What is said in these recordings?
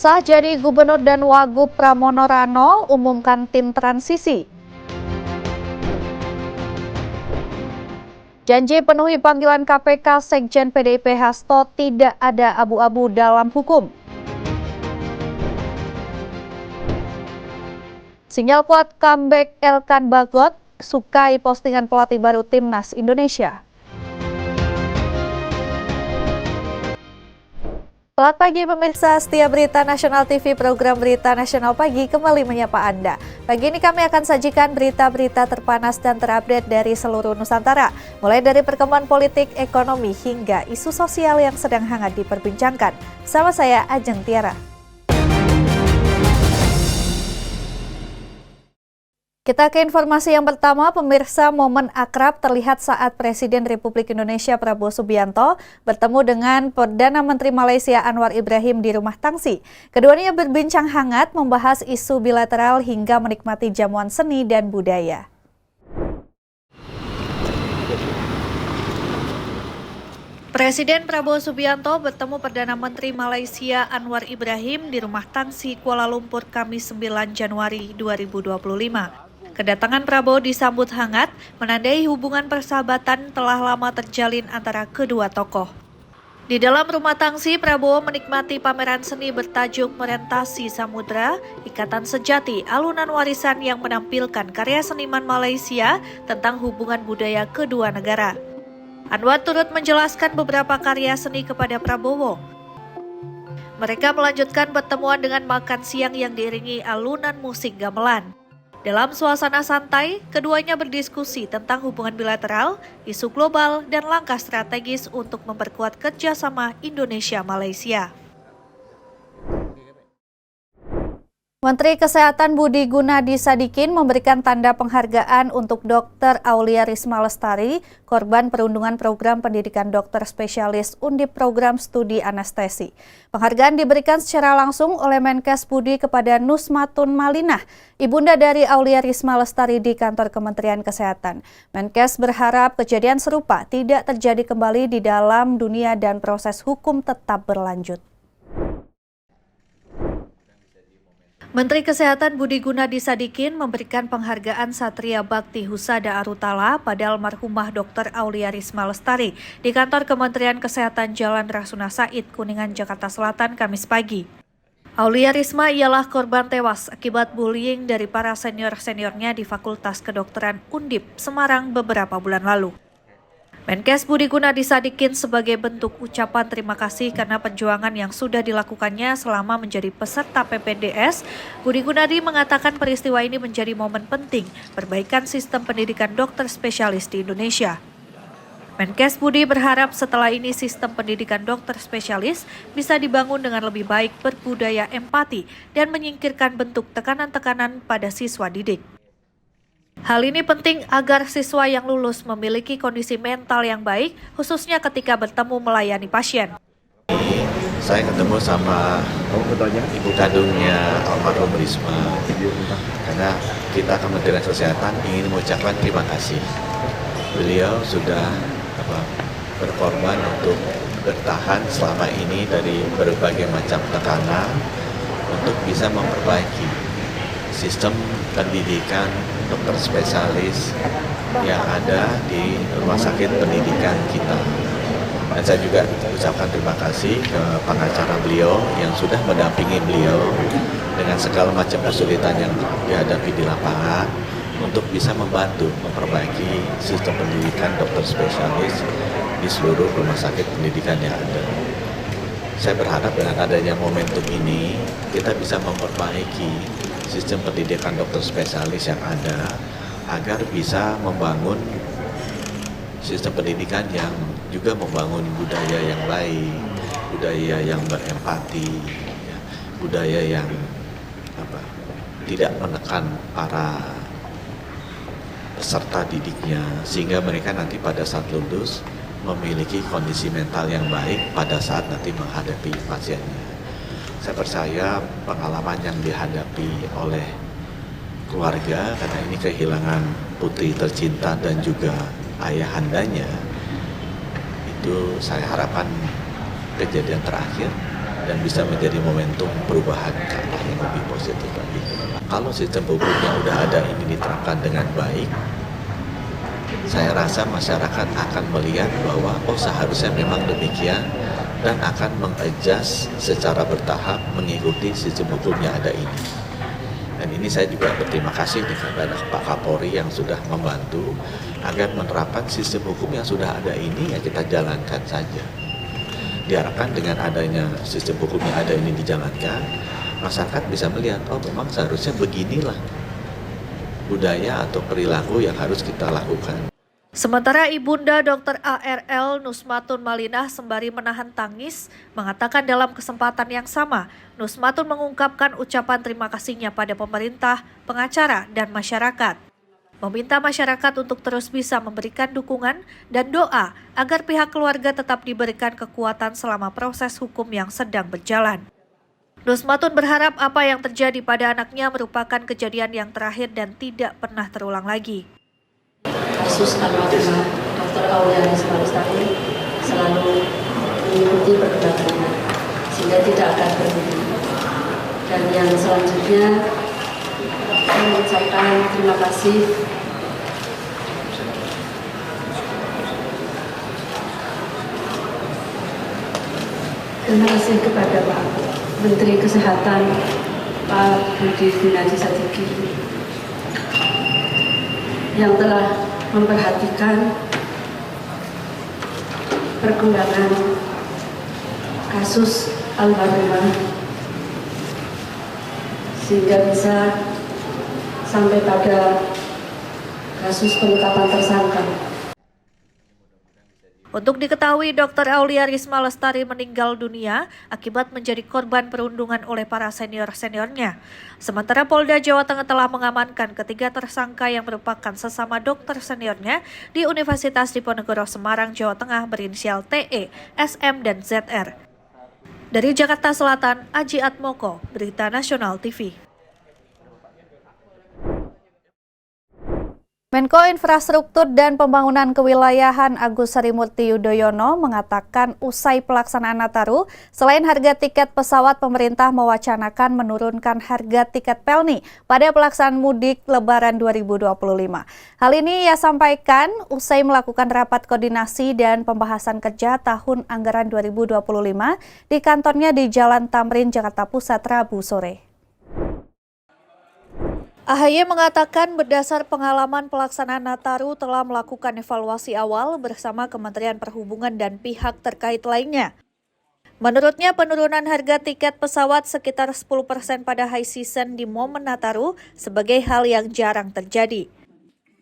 Sah jadi Gubernur dan Wagub Pramono Rano umumkan tim transisi. Janji penuhi panggilan KPK, Sekjen PDIP Hasto tidak ada abu-abu dalam hukum. Sinyal kuat comeback Elkan Bagot, sukai postingan pelatih baru Timnas Indonesia. Selamat pagi pemirsa setia Berita Nasional TV, program Berita Nasional Pagi kembali menyapa Anda. Pagi ini kami akan sajikan berita-berita terpanas dan terupdate dari seluruh Nusantara. Mulai dari perkembangan politik, ekonomi, hingga isu sosial yang sedang hangat diperbincangkan. Bersama saya Ajeng Tiara. Kita ke informasi yang pertama, pemirsa. Momen akrab terlihat saat Presiden Republik Indonesia Prabowo Subianto bertemu dengan Perdana Menteri Malaysia Anwar Ibrahim di Rumah Tangsi. Keduanya berbincang hangat membahas isu bilateral hingga menikmati jamuan seni dan budaya. Presiden Prabowo Subianto bertemu Perdana Menteri Malaysia Anwar Ibrahim di Rumah Tangsi Kuala Lumpur Kamis 9 Januari 2025. Kedatangan Prabowo disambut hangat, menandai hubungan persahabatan telah lama terjalin antara kedua tokoh. Di dalam Rumah Tangsi, Prabowo menikmati pameran seni bertajuk Merentasi Samudra, Ikatan Sejati, alunan warisan yang menampilkan karya seniman Malaysia tentang hubungan budaya kedua negara. Anwar turut menjelaskan beberapa karya seni kepada Prabowo. Mereka melanjutkan pertemuan dengan makan siang yang diiringi alunan musik gamelan. Dalam suasana santai, keduanya berdiskusi tentang hubungan bilateral, isu global, dan langkah strategis untuk memperkuat kerjasama Indonesia-Malaysia. Menteri Kesehatan Budi Gunadi Sadikin memberikan tanda penghargaan untuk Dr. Aulia Risma Lestari, korban perundungan program pendidikan dokter spesialis Undip Program Studi Anestesi. Penghargaan diberikan secara langsung oleh Menkes Budi kepada Nusmatun Malinah, ibunda dari Aulia Risma Lestari di kantor Kementerian Kesehatan. Menkes berharap kejadian serupa tidak terjadi kembali di dalam dunia dan proses hukum tetap berlanjut. Menteri Kesehatan Budi Gunadi Sadikin memberikan penghargaan Satria Bakti Husada Arutala pada almarhumah Dr. Aulia Risma Lestari di kantor Kementerian Kesehatan Jalan Rasuna Said, Kuningan, Jakarta Selatan, Kamis pagi. Aulia Risma ialah korban tewas akibat bullying dari para senior-seniornya di Fakultas Kedokteran Undip, Semarang beberapa bulan lalu. Menkes Budi Gunadi Sadikin sebagai bentuk ucapan terima kasih karena perjuangan yang sudah dilakukannya selama menjadi peserta PPDS, Budi Gunadi mengatakan peristiwa ini menjadi momen penting perbaikan sistem pendidikan dokter spesialis di Indonesia. Menkes Budi berharap setelah ini sistem pendidikan dokter spesialis bisa dibangun dengan lebih baik, berbudaya empati, dan menyingkirkan bentuk tekanan-tekanan pada siswa didik. Hal ini penting agar siswa yang lulus memiliki kondisi mental yang baik, khususnya ketika bertemu melayani pasien. Saya ketemu sama ibu kandungnya almarhum Risma, karena kita Kementerian Kesehatan ingin mengucapkan terima kasih. Beliau sudah berkorban untuk bertahan selama ini dari berbagai macam tekanan untuk bisa memperbaiki sistem pendidikan dokter spesialis yang ada di rumah sakit pendidikan kita. Dan saya juga ucapkan terima kasih ke pengacara beliau yang sudah mendampingi beliau dengan segala macam kesulitan yang dihadapi di lapangan untuk bisa membantu memperbaiki sistem pendidikan dokter spesialis di seluruh rumah sakit pendidikan yang ada. Saya berharap dengan adanya momentum ini kita bisa memperbaiki sistem pendidikan dokter spesialis yang ada agar bisa membangun sistem pendidikan yang juga membangun budaya yang baik, budaya yang berempati, budaya yang tidak menekan para peserta didiknya, sehingga mereka nanti pada saat lulus memiliki kondisi mental yang baik pada saat nanti menghadapi pasiennya. Saya percaya pengalaman yang dihadapi oleh keluarga, karena ini kehilangan putri tercinta dan juga ayahandanya, itu saya harapkan kejadian terakhir dan bisa menjadi momentum perubahan ke arah yang lebih positif lagi. Kalau sistem hukum yang udah ada ini diterapkan dengan baik, saya rasa masyarakat akan melihat bahwa seharusnya memang demikian dan akan mengadjust secara bertahap mengikuti sistem hukum yang ada ini. Dan ini saya juga berterima kasih kepada Pak Kapolri yang sudah membantu agar menerapkan sistem hukum yang sudah ada ini ya kita jalankan saja. Diharapkan dengan adanya sistem hukum yang ada ini dijalankan, masyarakat bisa melihat, memang seharusnya beginilah budaya atau perilaku yang harus kita lakukan. Sementara Ibunda Dr. ARL Nusmatun Malinah sembari menahan tangis, mengatakan dalam kesempatan yang sama, Nusmatun mengungkapkan ucapan terima kasihnya pada pemerintah, pengacara, dan masyarakat. Meminta masyarakat untuk terus bisa memberikan dukungan dan doa agar pihak keluarga tetap diberikan kekuatan selama proses hukum yang sedang berjalan. Nusmatun berharap apa yang terjadi pada anaknya merupakan kejadian yang terakhir dan tidak pernah terulang lagi. Kasus almarhumah Dr. Auliaris Malestari selalu mengikuti perkembangannya sehingga tidak akan berhenti. Dan yang selanjutnya saya mengucapkan terima kasih kepada Pak Menteri Kesehatan Pak Budi Gunadi Sadikin yang telah memperhatikan perkembangan kasus almarhumah sehingga bisa sampai pada kasus penetapan tersangka. Untuk diketahui, Dr. Auliaris Malestari meninggal dunia akibat menjadi korban perundungan oleh para senior-seniornya. Sementara Polda Jawa Tengah telah mengamankan ketiga tersangka yang merupakan sesama dokter seniornya di Universitas Diponegoro Semarang, Jawa Tengah berinisial TE, SM, dan ZR. Dari Jakarta Selatan, Aji Atmoko, Berita Nasional TV. Menko Infrastruktur dan Pembangunan Kewilayahan Agus Harimurti Yudhoyono mengatakan usai pelaksanaan Nataru, selain harga tiket pesawat, pemerintah mewacanakan menurunkan harga tiket pelni pada pelaksanaan mudik Lebaran 2025. Hal ini ia sampaikan usai melakukan rapat koordinasi dan pembahasan kerja tahun anggaran 2025 di kantornya di Jalan Tamrin, Jakarta Pusat, Rabu sore. AHY mengatakan berdasar pengalaman pelaksanaan Nataru telah melakukan evaluasi awal bersama Kementerian Perhubungan dan pihak terkait lainnya. Menurutnya penurunan harga tiket pesawat sekitar 10% pada high season di momen Nataru sebagai hal yang jarang terjadi.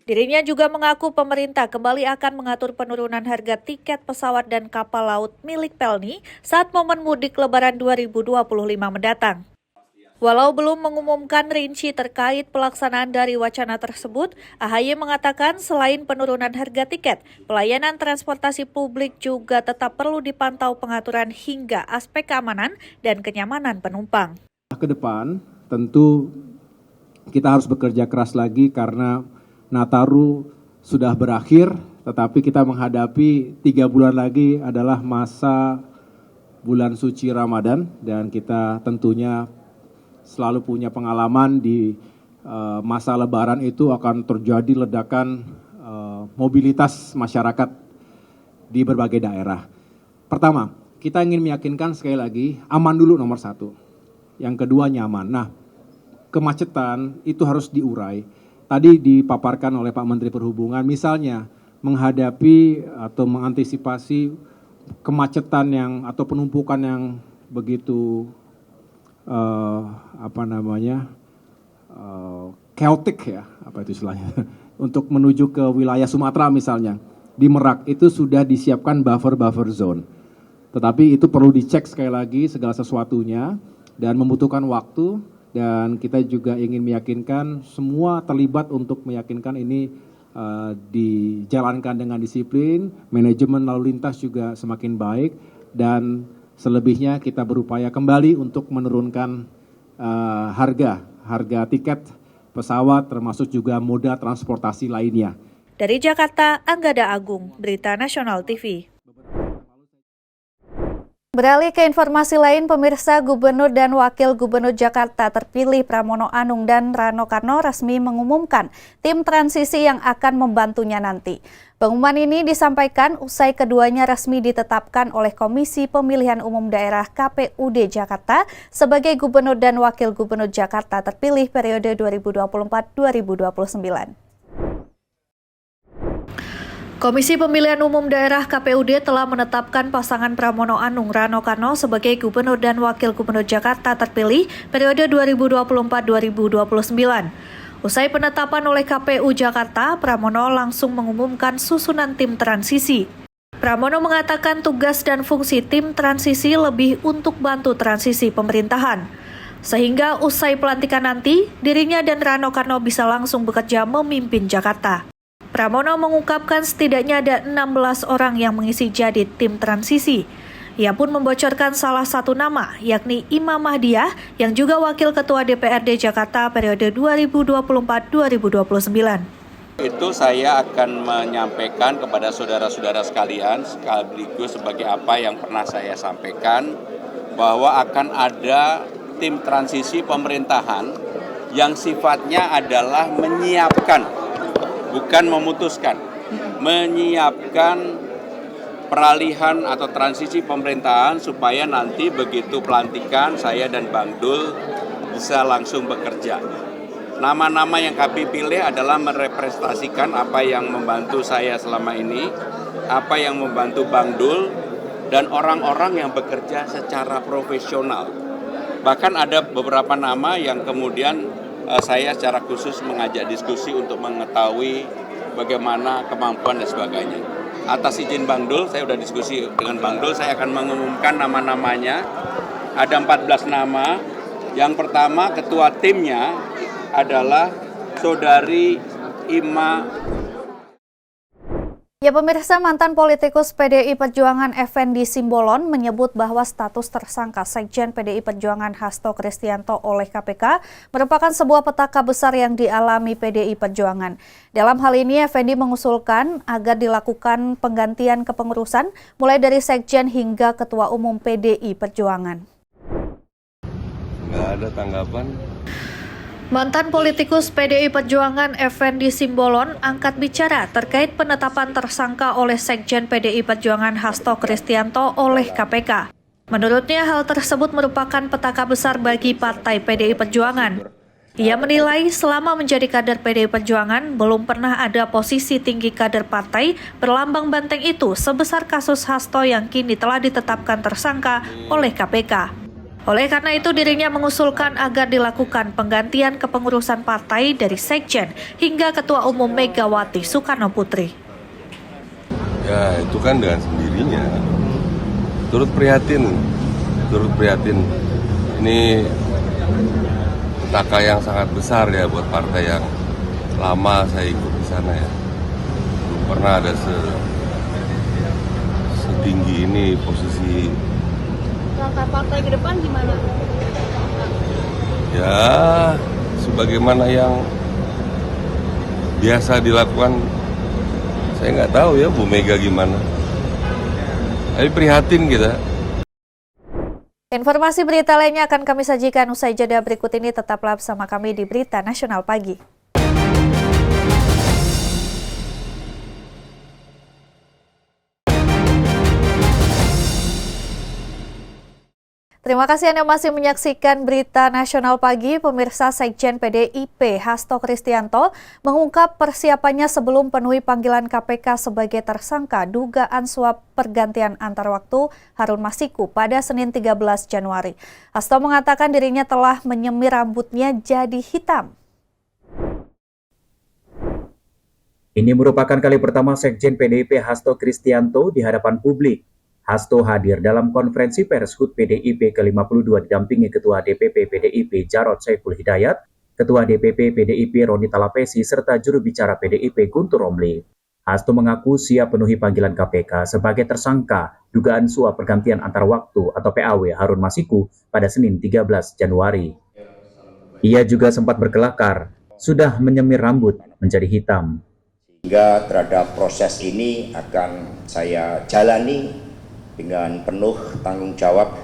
Dirinya juga mengaku pemerintah kembali akan mengatur penurunan harga tiket pesawat dan kapal laut milik Pelni saat momen mudik Lebaran 2025 mendatang. Walau belum mengumumkan rinci terkait pelaksanaan dari wacana tersebut, AHY mengatakan selain penurunan harga tiket, pelayanan transportasi publik juga tetap perlu dipantau pengaturan hingga aspek keamanan dan kenyamanan penumpang. Ke depan tentu kita harus bekerja keras lagi karena Nataru sudah berakhir, tetapi kita menghadapi 3 bulan lagi adalah masa bulan suci Ramadan dan kita tentunya selalu punya pengalaman di masa Lebaran itu akan terjadi ledakan mobilitas masyarakat di berbagai daerah. Pertama, kita ingin meyakinkan sekali lagi aman dulu nomor 1. Yang kedua nyaman. Nah, kemacetan itu harus diurai. Tadi dipaparkan oleh Pak Menteri Perhubungan, misalnya menghadapi atau mengantisipasi kemacetan atau penumpukan yang begitu chaotic ya, apa itu istilahnya, untuk menuju ke wilayah Sumatera misalnya, di Merak itu sudah disiapkan buffer zone. Tetapi itu perlu dicek sekali lagi segala sesuatunya dan membutuhkan waktu dan kita juga ingin meyakinkan semua terlibat untuk meyakinkan ini dijalankan dengan disiplin, manajemen lalu lintas juga semakin baik dan selebihnya kita berupaya kembali untuk menurunkan harga tiket pesawat termasuk juga moda transportasi lainnya. Dari Jakarta, Anggada Agung, Berita Nasional TV. Beralih ke informasi lain, pemirsa, Gubernur dan Wakil Gubernur Jakarta terpilih Pramono Anung dan Rano Karno resmi mengumumkan tim transisi yang akan membantunya nanti. Pengumuman ini disampaikan usai keduanya resmi ditetapkan oleh Komisi Pemilihan Umum Daerah KPUD Jakarta sebagai Gubernur dan Wakil Gubernur Jakarta terpilih periode 2024-2029. Komisi Pemilihan Umum Daerah KPUD telah menetapkan pasangan Pramono Anung Rano Karno sebagai Gubernur dan Wakil Gubernur Jakarta terpilih periode 2024-2029. Usai penetapan oleh KPU Jakarta, Pramono langsung mengumumkan susunan tim transisi. Pramono mengatakan tugas dan fungsi tim transisi lebih untuk bantu transisi pemerintahan. Sehingga usai pelantikan nanti, dirinya dan Rano Karno bisa langsung bekerja memimpin Jakarta. Pramono mengungkapkan setidaknya ada 16 orang yang mengisi jadi tim transisi. Ia pun membocorkan salah satu nama, yakni Imam Mahdiah, yang juga Wakil Ketua DPRD Jakarta periode 2024-2029. Itu saya akan menyampaikan kepada saudara-saudara sekalian, sekaligus sebagai apa yang pernah saya sampaikan, bahwa akan ada tim transisi pemerintahan yang sifatnya adalah menyiapkan, bukan memutuskan, menyiapkan peralihan atau transisi pemerintahan supaya nanti begitu pelantikan saya dan Bang Dul bisa langsung bekerja. Nama-nama yang kami pilih adalah merepresentasikan apa yang membantu saya selama ini, apa yang membantu Bang Dul, dan orang-orang yang bekerja secara profesional. Bahkan ada beberapa nama yang kemudian saya secara khusus mengajak diskusi untuk mengetahui bagaimana kemampuan dan sebagainya. Atas izin Bang Dul, saya sudah diskusi dengan Bang Dul, saya akan mengumumkan nama-namanya. Ada 14 nama. Yang pertama, ketua timnya adalah Saudari Ima. Ya pemirsa, mantan politikus PDI Perjuangan Effendi Simbolon menyebut bahwa status tersangka Sekjen PDI Perjuangan Hasto Kristianto oleh KPK merupakan sebuah petaka besar yang dialami PDI Perjuangan. Dalam hal ini, Effendi mengusulkan agar dilakukan penggantian kepengurusan mulai dari Sekjen hingga Ketua Umum PDI Perjuangan. Nggak ada tanggapan. Mantan politikus PDI Perjuangan Effendi Simbolon angkat bicara terkait penetapan tersangka oleh Sekjen PDI Perjuangan Hasto Kristianto oleh KPK. Menurutnya hal tersebut merupakan petaka besar bagi Partai PDI Perjuangan. Ia menilai selama menjadi kader PDI Perjuangan belum pernah ada posisi tinggi kader partai berlambang banteng itu sebesar kasus Hasto yang kini telah ditetapkan tersangka oleh KPK. Oleh karena itu dirinya mengusulkan agar dilakukan penggantian kepengurusan partai dari Sekjen hingga Ketua Umum Megawati Soekarno Putri. Ya itu kan dengan sendirinya. Turut prihatin. Ini petaka yang sangat besar ya buat partai yang lama saya ikut di sana ya. Belum pernah ada setinggi ini posisi. Langkah partai ke depan gimana? Ya, sebagaimana yang biasa dilakukan, saya nggak tahu ya Bu Mega gimana. Tapi prihatin kita. Informasi berita lainnya akan kami sajikan usai jeda berikut ini. Tetaplah bersama kami di Berita Nasional Pagi. Terima kasih Anda masih menyaksikan Berita Nasional Pagi. Pemirsa, Sekjen PDIP Hasto Kristianto mengungkap persiapannya sebelum penuhi panggilan KPK sebagai tersangka dugaan suap pergantian antar waktu Harun Masiku pada Senin 13 Januari. Hasto mengatakan dirinya telah menyemir rambutnya jadi hitam. Ini merupakan kali pertama Sekjen PDIP Hasto Kristianto di hadapan publik. Hasto hadir dalam konferensi pers HUT PDIP ke-52 didampingi Ketua DPP PDIP Jarod Saiful Hidayat, Ketua DPP PDIP Roni Talapesi, serta juru bicara PDIP Guntur Romli. Hasto mengaku siap penuhi panggilan KPK sebagai tersangka dugaan suap pergantian antar waktu atau PAW Harun Masiku pada Senin 13 Januari. Ia juga sempat berkelakar, sudah menyemir rambut menjadi hitam. Hingga terhadap proses ini akan saya jalani dengan penuh tanggung jawab,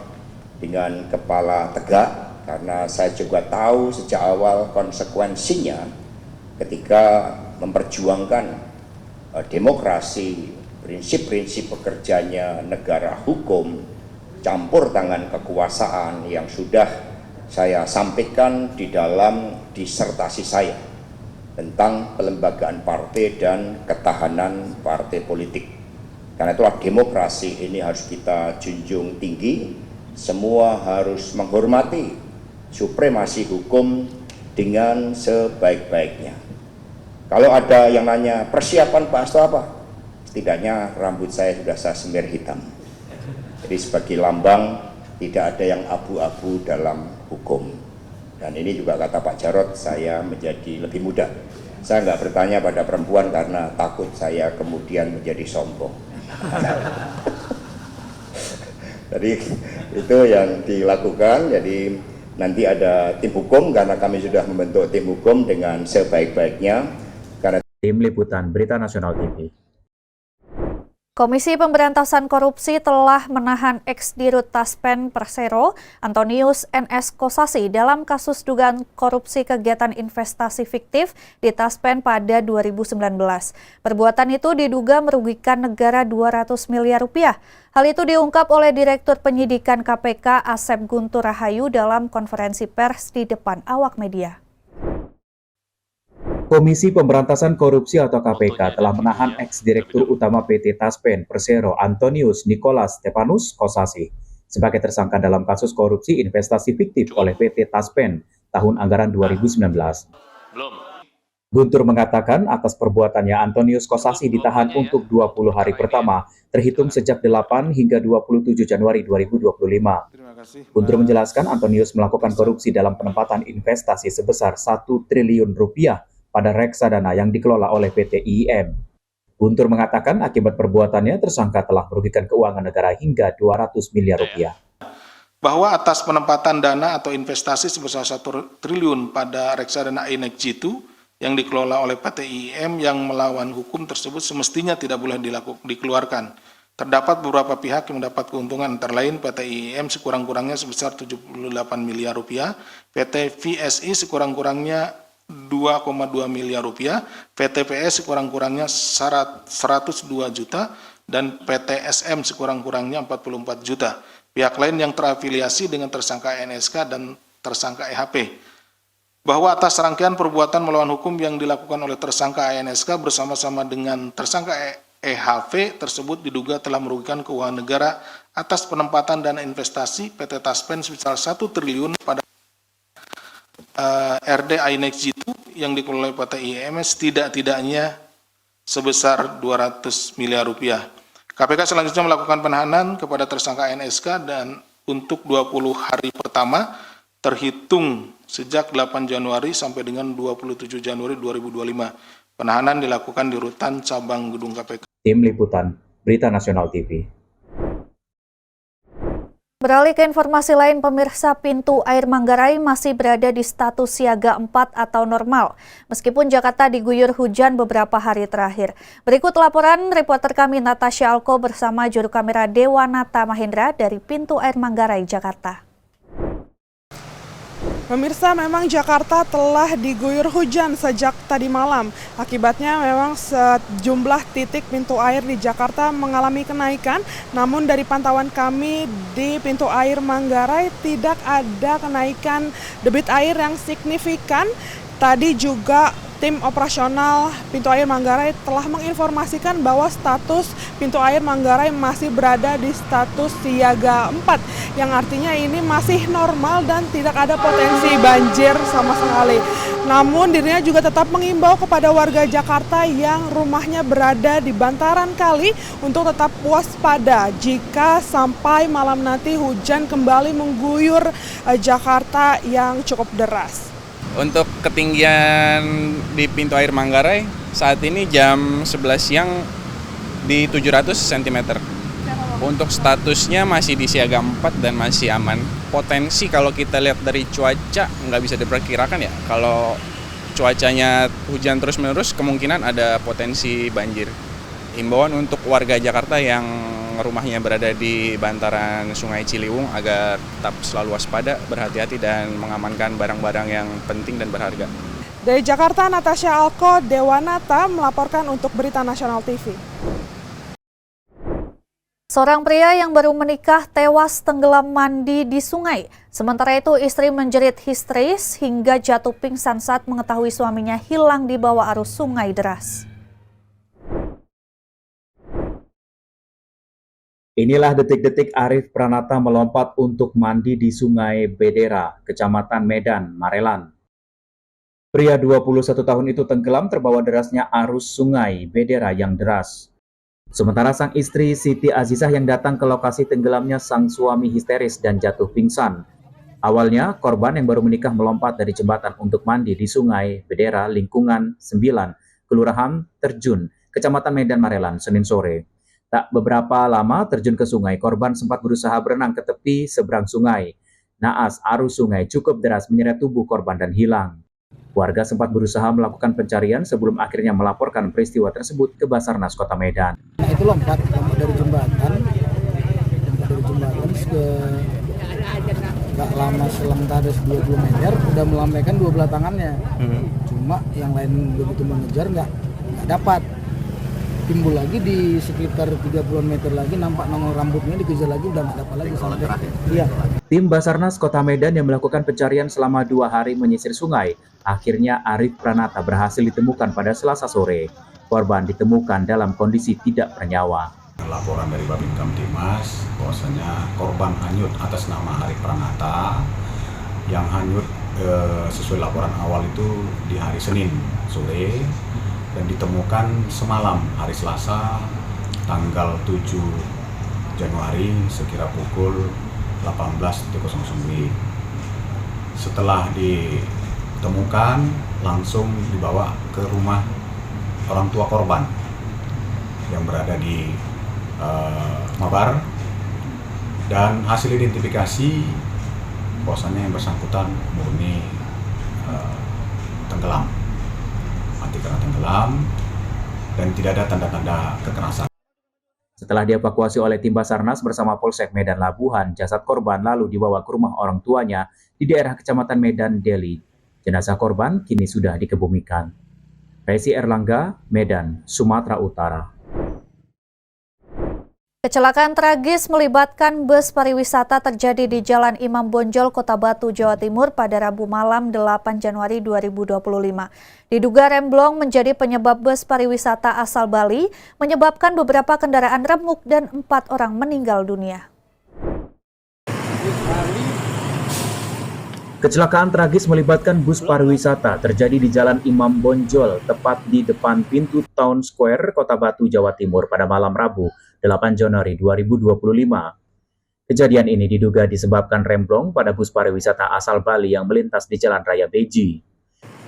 dengan kepala tegak, karena saya juga tahu sejak awal konsekuensinya ketika memperjuangkan demokrasi, prinsip-prinsip bekerjanya negara hukum, campur tangan kekuasaan yang sudah saya sampaikan di dalam disertasi saya tentang pelembagaan partai dan ketahanan partai politik. Karena itulah demokrasi ini harus kita junjung tinggi, semua harus menghormati supremasi hukum dengan sebaik-baiknya. Kalau ada yang nanya persiapan Pak Hasto apa? Setidaknya rambut saya sudah saya semir hitam. Jadi sebagai lambang tidak ada yang abu-abu dalam hukum. Dan ini juga kata Pak Jarod, saya menjadi lebih muda. Saya nggak bertanya pada perempuan karena takut saya kemudian menjadi sombong. Jadi itu yang dilakukan. Jadi nanti ada tim hukum karena kami sudah membentuk tim hukum dengan sebaik-baiknya. Tim Liputan Berita Nasional TV. Komisi Pemberantasan Korupsi telah menahan ex-Dirut Taspen Persero, Antonius NS Kosasi dalam kasus dugaan korupsi kegiatan investasi fiktif di Taspen pada 2019. Perbuatan itu diduga merugikan negara 200 miliar rupiah. Hal itu diungkap oleh Direktur Penyidikan KPK Asep Guntur Rahayu dalam konferensi pers di depan awak media. Komisi Pemberantasan Korupsi atau KPK telah menahan ex-direktur utama PT Taspen Persero Antonius Nicholas Stepanus Kosasi sebagai tersangka dalam kasus korupsi investasi fiktif oleh PT Taspen tahun anggaran 2019. Guntur mengatakan atas perbuatannya Antonius Kosasi ditahan untuk 20 hari pertama, terhitung sejak 8 hingga 27 Januari 2025. Guntur menjelaskan Antonius melakukan korupsi dalam penempatan investasi sebesar 1 triliun rupiah pada reksadana yang dikelola oleh PT IIM. Guntur mengatakan akibat perbuatannya tersangka telah merugikan keuangan negara hingga 200 miliar rupiah. Bahwa atas penempatan dana atau investasi sebesar 1 triliun pada reksadana INEC G2 yang dikelola oleh PT IIM yang melawan hukum tersebut semestinya tidak boleh dikeluarkan. Terdapat beberapa pihak yang mendapat keuntungan antara lain PT IIM sekurang-kurangnya sebesar 78 miliar rupiah, PT VSI sekurang-kurangnya 2,2 miliar rupiah, PT PS sekurang-kurangnya 102 juta, dan PT SM sekurang-kurangnya 44 juta. Pihak lain yang terafiliasi dengan tersangka NSK dan tersangka EHP. Bahwa atas rangkaian perbuatan melawan hukum yang dilakukan oleh tersangka NSK bersama-sama dengan tersangka EHV tersebut diduga telah merugikan keuangan negara atas penempatan dana investasi PT Taspen sebesar 1 triliun pada RD INEC G2 yang dikelola PT IIM tidak-tidaknya sebesar 200 miliar rupiah. KPK selanjutnya melakukan penahanan kepada tersangka NSK dan untuk 20 hari pertama terhitung sejak 8 Januari sampai dengan 27 Januari 2025. Penahanan dilakukan di Rutan Cabang Gedung KPK. Tim Liputan Berita Nasional TV. Beralih ke informasi lain, pemirsa, pintu air Manggarai masih berada di status siaga 4 atau normal, meskipun Jakarta diguyur hujan beberapa hari terakhir. Berikut laporan reporter kami Natasha Alko bersama juru kamera Dewanata Mahendra dari pintu air Manggarai, Jakarta. Pemirsa, memang Jakarta telah diguyur hujan sejak tadi malam. Akibatnya memang sejumlah titik pintu air di Jakarta mengalami kenaikan. Namun dari pantauan kami di pintu air Manggarai tidak ada kenaikan debit air yang signifikan. Tadi juga tim operasional pintu air Manggarai telah menginformasikan bahwa status pintu air Manggarai masih berada di status siaga 4, yang artinya ini masih normal dan tidak ada potensi banjir sama sekali. Namun dirinya juga tetap mengimbau kepada warga Jakarta yang rumahnya berada di bantaran kali untuk tetap waspada jika sampai malam nanti hujan kembali mengguyur Jakarta yang cukup deras. Untuk ketinggian di pintu air Manggarai saat ini jam 11 siang di 700 cm. Untuk statusnya masih di siaga 4 dan masih aman. Potensi kalau kita lihat dari cuaca nggak bisa diperkirakan ya. Kalau cuacanya hujan terus-menerus kemungkinan ada potensi banjir. Himbauan untuk warga Jakarta yang rumahnya berada di bantaran Sungai Ciliwung agar tetap selalu waspada, berhati-hati dan mengamankan barang-barang yang penting dan berharga. Dari Jakarta, Natasha Alko Dewanata melaporkan untuk Berita Nasional TV. Seorang pria yang baru menikah tewas tenggelam mandi di sungai. Sementara itu istri menjerit histeris hingga jatuh pingsan saat mengetahui suaminya hilang di bawah arus sungai deras. Inilah detik-detik Arif Pranata melompat untuk mandi di Sungai Bedera, Kecamatan Medan, Marelan. Pria 21 tahun itu tenggelam terbawa derasnya arus Sungai Bedera yang deras. Sementara sang istri Siti Azizah yang datang ke lokasi tenggelamnya sang suami histeris dan jatuh pingsan. Awalnya, korban yang baru menikah melompat dari jembatan untuk mandi di Sungai Bedera, lingkungan 9, Kelurahan Terjun, Kecamatan Medan Marelan, Senin sore. Tak beberapa lama terjun ke sungai, korban sempat berusaha berenang ke tepi seberang sungai. Naas arus sungai cukup deras menyeret tubuh korban dan hilang. Warga sempat berusaha melakukan pencarian sebelum akhirnya melaporkan peristiwa tersebut ke Basarnas Kota Medan. Nah, itu lompat dari jembatan gak lama selang ada 20 meter udah melambaikan dua belah tangannya. Cuma yang lain begitu mengejar nggak dapat. Timbul lagi di sekitar 30 meter lagi nampak nongol rambutnya, dikejar lagi udah nggak dapat lagi sampai. Iya. Tim Basarnas Kota Medan yang melakukan pencarian selama 2 hari menyisir sungai. Akhirnya Arif Pranata berhasil ditemukan pada Selasa sore. Korban ditemukan dalam kondisi tidak bernyawa. Laporan dari Babin Kamtimas bahwasanya korban hanyut atas nama Arif Pranata yang hanyut sesuai laporan awal itu di hari Senin sore dan ditemukan semalam hari Selasa tanggal 7 Januari sekira pukul 18.00 WIB. Setelah ditemukan langsung dibawa ke rumah orang tua korban yang berada di Mabar, dan hasil identifikasi bahwasannya yang bersangkutan murni tenggelam, mati karena tenggelam dan tidak ada tanda-tanda kekerasan. Setelah dievakuasi oleh tim Basarnas bersama Polsek Medan Labuhan, jasad korban lalu dibawa ke rumah orang tuanya di daerah Kecamatan Medan Deli. Jenazah korban kini sudah dikebumikan. Resi Erlangga, Medan, Sumatera Utara. Kecelakaan tragis melibatkan bus pariwisata terjadi di Jalan Imam Bonjol, Kota Batu, Jawa Timur pada Rabu malam 8 Januari 2025. Diduga remblong menjadi penyebab bus pariwisata asal Bali, menyebabkan beberapa kendaraan remuk dan 4 orang meninggal dunia. Kecelakaan tragis melibatkan bus pariwisata terjadi di Jalan Imam Bonjol, tepat di depan pintu Town Square, Kota Batu, Jawa Timur pada malam Rabu 8 Januari 2025. Kejadian ini diduga disebabkan remblong pada bus pariwisata asal Bali yang melintas di Jalan Raya Beji.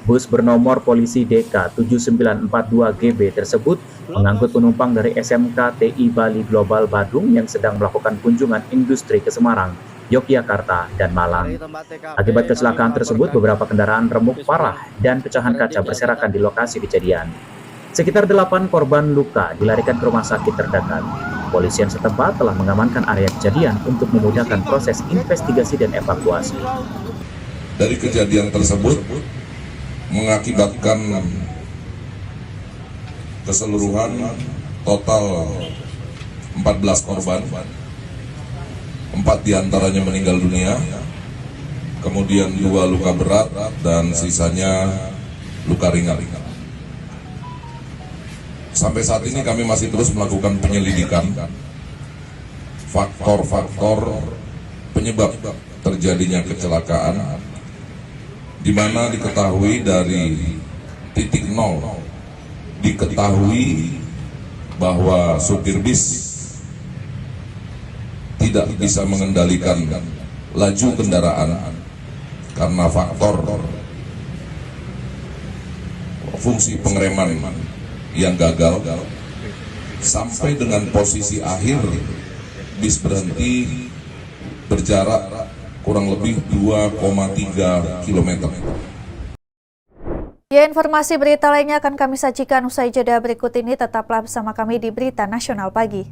Bus bernomor polisi DK 7942GB tersebut mengangkut penumpang dari SMK TI Bali Global Badung yang sedang melakukan kunjungan industri ke Semarang, Yogyakarta, dan Malang. Akibat kecelakaan tersebut, beberapa kendaraan remuk parah dan pecahan kaca berserakan di lokasi kejadian. Sekitar 8 korban luka dilarikan ke rumah sakit terdekat. Polisian setempat telah mengamankan area kejadian untuk memudahkan proses investigasi dan evakuasi. Dari kejadian tersebut mengakibatkan keseluruhan total 14 korban. 4 diantaranya meninggal dunia, kemudian 2 luka berat dan sisanya luka ringan. Sampai saat ini kami masih terus melakukan penyelidikan faktor-faktor penyebab terjadinya kecelakaan, di mana diketahui dari titik nol, diketahui bahwa supir bis tidak bisa mengendalikan laju kendaraan karena faktor fungsi pengereman yang gagal, sampai dengan posisi akhir bis berhenti berjarak kurang lebih 2,3 km. Ya, informasi berita lainnya akan kami sajikan usai jeda berikut ini. Tetaplah bersama kami di Berita Nasional Pagi.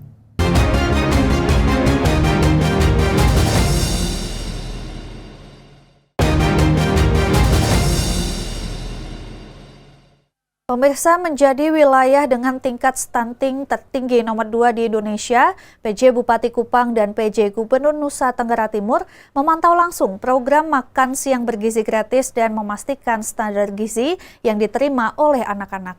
Pemirsa, menjadi wilayah dengan tingkat stunting tertinggi nomor 2 di Indonesia, PJ Bupati Kupang dan PJ Gubernur Nusa Tenggara Timur memantau langsung program makan siang bergizi gratis dan memastikan standar gizi yang diterima oleh anak-anak.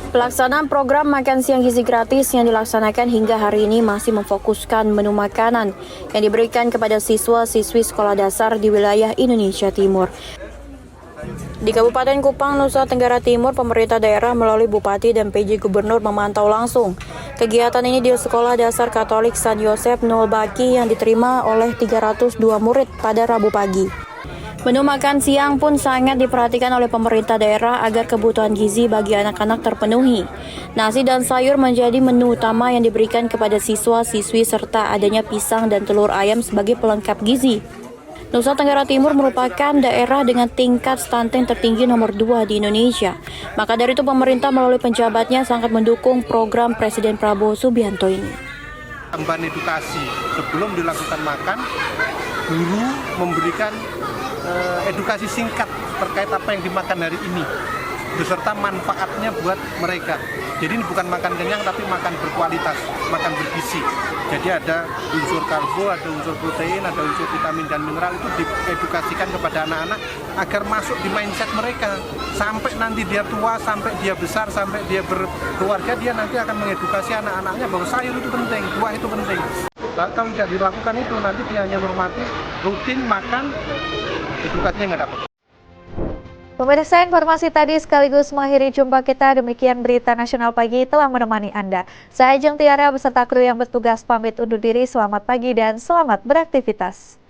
Pelaksanaan program makan siang gizi gratis yang dilaksanakan hingga hari ini masih memfokuskan menu makanan yang diberikan kepada siswa-siswi sekolah dasar di wilayah Indonesia Timur. Di Kabupaten Kupang, Nusa Tenggara Timur, pemerintah daerah melalui Bupati dan PJ Gubernur memantau langsung kegiatan ini di Sekolah Dasar Katolik San Yosef Nol Baki yang diterima oleh 302 murid pada Rabu pagi. Menu makan siang pun sangat diperhatikan oleh pemerintah daerah agar kebutuhan gizi bagi anak-anak terpenuhi. Nasi dan sayur menjadi menu utama yang diberikan kepada siswa-siswi serta adanya pisang dan telur ayam sebagai pelengkap gizi. Nusa Tenggara Timur merupakan daerah dengan tingkat stunting tertinggi nomor 2 di Indonesia. Maka dari itu pemerintah melalui penjabatnya sangat mendukung program Presiden Prabowo Subianto ini. Tambahan edukasi sebelum dilakukan makan, guru memberikan edukasi singkat terkait apa yang dimakan hari ini beserta manfaatnya buat mereka. Jadi ini bukan makan kenyang tapi makan berkualitas, makan bergizi. Jadi ada unsur karbo, ada unsur protein, ada unsur vitamin dan mineral, itu diedukasikan kepada anak-anak agar masuk di mindset mereka. Sampai nanti dia tua, sampai dia besar, sampai dia berkeluarga, dia nanti akan mengedukasi anak-anaknya bahwa sayur itu penting, buah itu penting. Kalau tidak dilakukan itu, nanti dia hanya menghormati, rutin makan, edukasinya nggak dapat. Pemirsa, informasi tadi sekaligus mengakhiri jumpa kita. Demikian berita nasional pagi telah menemani Anda. Saya Ajeng Tiara beserta kru yang bertugas pamit undur diri. Selamat pagi dan selamat beraktivitas.